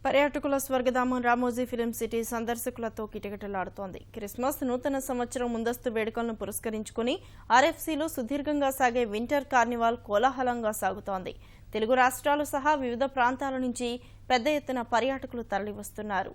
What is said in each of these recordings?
పర్యాటకుల స్వర్గధామం Ramoji film city సందర్శకులతో కిటకిటలాడుతోంది. Christmas నూతన సంవత్సరం ముందస్తు వేడుకలను పురస్కరించుకుని ఆర్ఎఫ్సీలో సుదీర్ఘంగా సాగే వింటర్ కార్నివాల్ కోలాహలంగా సాగుతోంది. తెలుగు రాష్ట్రాలు సహా వివిధ ప్రాంతాల నుంచి పెద్ద ఎత్తున పర్యాటకులు తరలివస్తున్నారు.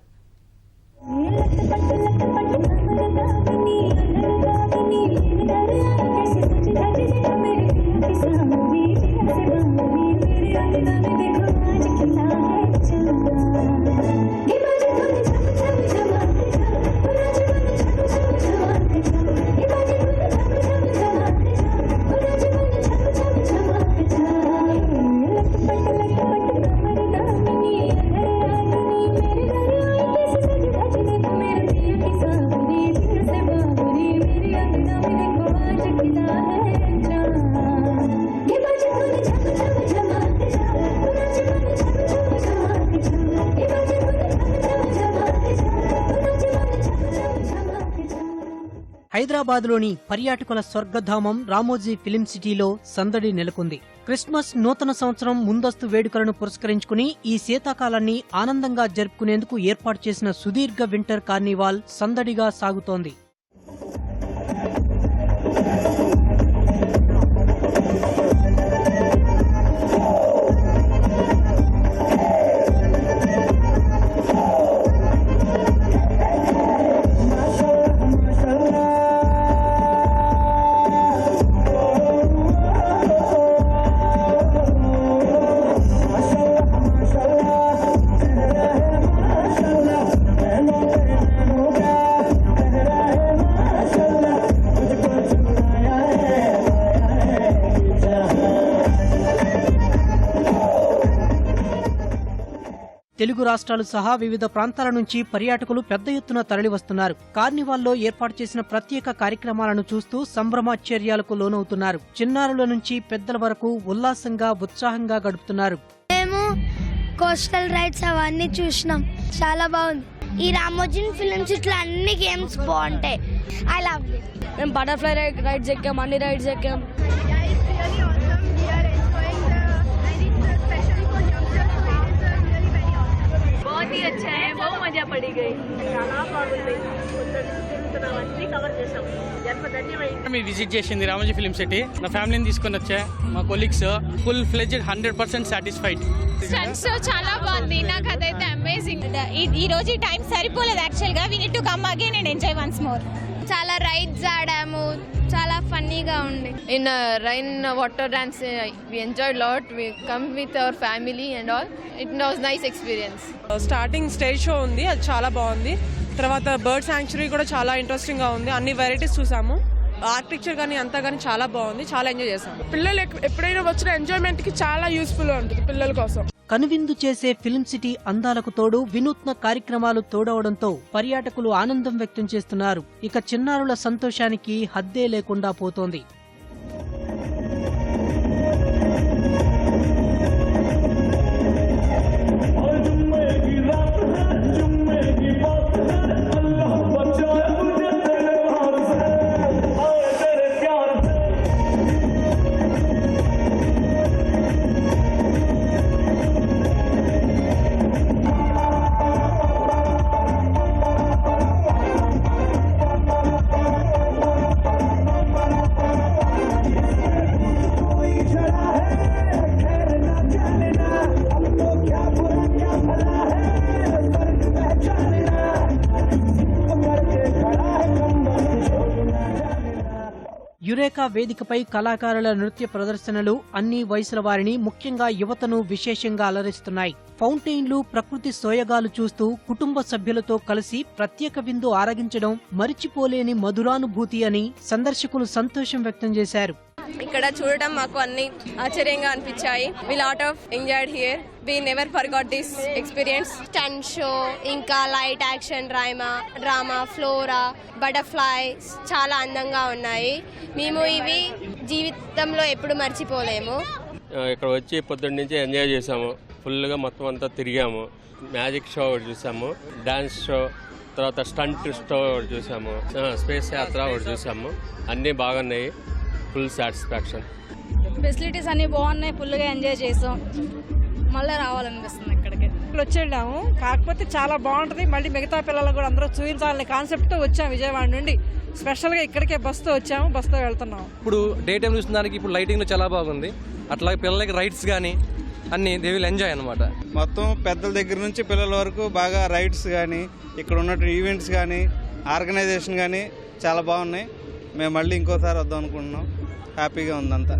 హైదరాబాద్లోని పర్యాటకుల స్వర్గధామం రామోజీ ఫిలిం సిటీలో సందడి నెలకొంది. క్రిస్మస్ నూతన సంవత్సరం ముందస్తు వేడుకలను పురస్కరించుకుని ఈ శీతాకాలాన్ని ఆనందంగా జరుపుకునేందుకు ఏర్పాటు చేసిన సుదీర్ఘ వింటర్ కార్నివాల్ సందడిగా సాగుతోంది. తెలుగు రాష్ట్రాలు సహా వివిధ ప్రాంతాల నుంచి పర్యాటకులు పెద్ద ఎత్తున తరలివస్తున్నారు. కార్నివాల్లో ఏర్పాటు చేసిన ప్రత్యేక కార్యక్రమాలను చూస్తూ సంభ్రమాశ్చర్యాలకు లోనవుతున్నారు. చిన్నారుల నుంచి పెద్దల వరకు ఉల్లాసంగా ఉత్సాహంగా గడుపుతున్నారు. మేము కోస్టల్ రైడ్స్ అవన్నీ చూసినాం, చాలా బాగుంది. ఈ రామోజీ ఫిలిం సిటీలో అన్ని గేమ్స్ బాగుంటాయి. I love it. మేము బటర్ఫ్లై రైడ్స్ ఎక్కాం, అన్ని రైడ్స్ ఎక్కాం. మేము విజిట్ చేసింది రామోజీ ఫిలిం సిటీ. నా ఫ్యామిలీని తీసుకొని వచ్చా, మా colleagues full fledged 100% satisfied. Stunts చాలా బాగుంది, నాకు అదైతే అమేజింగ్. ఈ రోజు టైం సరిపోలేదు యాక్చువల్గా. We need to come again and enjoy once more. చాలా రైడ్స్ ఆడాము, చాలా ఫన్నీగా ఉంది. In rain water dance we enjoyed a lot. We come with our family and all. It was nice experience. Starting stage show ఉంది, అది చాలా బాగుంది. తర్వాత బర్డ్ శాంక్చురీ కూడా చాలా ఇంట్రెస్టింగ్ గా ఉంది. అన్ని వెరైటీస్ చూసాము. ఆర్కిటెక్చర్ కానీ అంతా కానీ చాలా బాగుంది, చాలా ఎంజాయ్ చేసాము. పిల్లలు ఎప్పుడైనా వచ్చిన ఎంజాయ్మెంట్ కి చాలా యూస్ఫుల్ ఉంటుంది పిల్లల కోసం. కనువిందు చేసే ఫిలిం సిటీ అందాలకు తోడు వినూత్న కార్యక్రమాలు తోడవడంతో పర్యాటకులు ఆనందం వ్యక్తం చేస్తున్నారు. ఇక చిన్నారుల సంతోషానికి హద్దే లేకుండా పోతోంది. యురేకా వేదికపై కళాకారుల నృత్య ప్రదర్శనలు అన్ని వయసుల వారిని, ముఖ్యంగా యువతను విశేషంగా అలరిస్తున్నాయి. ఫౌంటైన్లు, ప్రకృతి సోయగాలు చూస్తూ కుటుంబ సభ్యులతో కలిసి ప్రత్యేక విందు ఆరగించడం మరిచిపోలేని మధురానుభూతి అని సందర్శకులు సంతోషం వ్యక్తం చేశారు. ఇక్కడ చూడడం మాకు అన్ని ఆశ్చర్యంగా అనిపించాయి. We lot of enjoyed here. We never forgot this experience. Stunt show, ఇంకా light action drama, flora, butterflies చాలా అందంగా ఉన్నాయి. మేము ఇవి జీవితంలో ఎప్పుడు మర్చిపోలేము. ఇక్కడ వచ్చి పొద్దున్న నుంచి ఎంజాయ్ చేసాము. ఫుల్గా మొత్తం అంతా తిరిగాము. మ్యాజిక్ షో ఒకటి చూసాము, డాన్స్ షో, తర్వాత స్టంట్ షో ఒకటి చూసాము, స్పేస్ యాత్ర ఒకటి చూసాము. అన్నీ బాగున్నాయి. Full satisfaction. ఫెసిలిటీస్ అన్ని బాగున్నాయి, ఫుల్గా ఎంజాయ్ చేసాం. మళ్ళీ రావాలనిపిస్తుంది ఇక్కడికి. సార్లు వచ్చి వెళ్ళాము. కాకపోతే చాలా బాగుంటుంది. మళ్ళీ మిగతా పిల్లలకు కూడా అందరూ చూపించాలనే కాన్సెప్ట్తో వచ్చాము. విజయవాడ నుండి స్పెషల్గా ఇక్కడికే బస్తో వచ్చాము. బస్తో వెళ్తున్నాం. ఇప్పుడు డే టైం చూసిన ఇప్పుడు లైటింగ్ చాలా బాగుంది. అట్లాగే పిల్లలకి రైడ్స్ కానీ అన్ని దే విల్ ఎంజాయ్ అనమాట. మొత్తం పెద్దల దగ్గర నుంచి పిల్లల వరకు బాగా రైడ్స్ కానీ ఇక్కడ ఉన్న ఈవెంట్స్ కానీ ఆర్గనైజేషన్ కానీ చాలా బాగున్నాయి. మేము మళ్ళీ ఇంకోసారి వద్దాం అనుకుంటున్నాం. హ్యాపీగా ఉందంతా.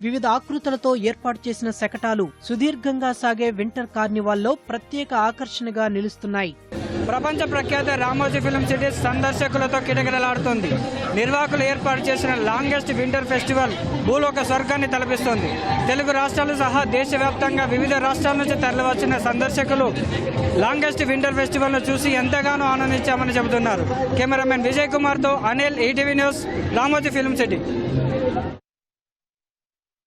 వివిధ ఆకృతులతో ఏర్పాటు చేసిన శకటాలు సుదీర్ఘంగా సాగే వింటర్ కార్నివాల్లో ప్రత్యేక ఆకర్షణగా నిలుస్తున్నాయి. ప్రపంచ ప్రఖ్యాత రామోజీ ఫిల్మ్ సిటీ సందర్శకులతో కిటకిటలాడుతోంది. నిర్వాహకులు ఏర్పాటు చేసిన లాంగెస్ట్ వింటర్ ఫెస్టివల్ భూలోక స్వర్గాన్ని తలపిస్తోంది. తెలుగు రాష్ట్రాలు సహా దేశవ్యాప్తంగా వివిధ రాష్ట్రాల నుంచి తరలివచ్చిన సందర్శకులు లాంగెస్ట్ వింటర్ ఫెస్టివల్ను చూసి ఎంతగానో ఆనందించామని చెబుతున్నారు. కెమెరామెన్ విజయ్ కుమార్తో Anil, ETV news, Ramoji Film city.